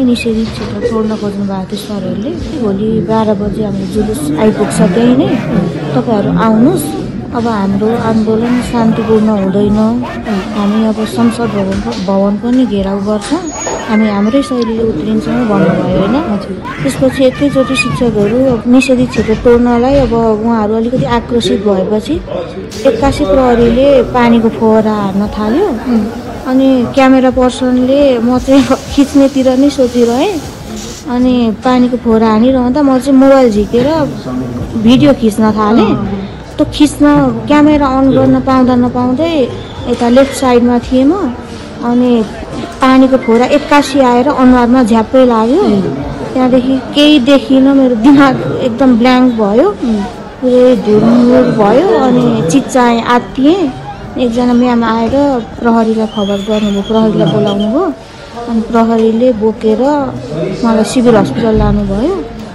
निषेधित क्षेत्र तोड्न खोज्नु भएको थियो सरहरूले। भोलि 12 बजे हाम्रो जुलुस आइपुग्छ, त्यही नै तपाईँहरू आउनुहोस्। अब हाम्रो आन्दोलन शान्तिपूर्ण हुँदैन, हामी अब संसद भवन पनि घेराउ गर्छ, हामी हाम्रै शैलीले उत्रिन्छौँ भन्नुभयो होइन। त्यसपछि एकैचोटि शिक्षकहरू निषेधित क्षेत्र तोड्नलाई अब उहाँहरू अलिकति आक्रोशित भएपछि 81 प्रहरीले पानीको फोहरा हार्न थाल्यो। अनि क्यामेरा पर्सनले म चाहिँ खिच्नेतिर नै सोचिरहेँ, अनि पानीको फोहरा हानिरहँदा म चाहिँ मोबाइल झिकेर भिडियो खिच्न थालेँ। त्यो खिच्न क्यामेरा अन गर्न पाउँदा नपाउँदै यता लेफ्ट साइडमा थिएँ म, अनि पानीको फोहरा 81 आएर अनुहारमा झ्याप्पै लाग्यो। त्यहाँदेखि केही देखिनँ, मेरो दिमाग एकदम ब्ल्याङ्क भयो, पुरै धुरमुर भयो, अनि चिच्चाएँ, आत्तिएँ। एकजना म्याम आएर प्रहरीलाई खबर गर्नुभयो, प्रहरीलाई बोलाउनु भयो, अनि प्रहरीले बोकेर मलाई सिभिल हस्पिटल लानुभयो।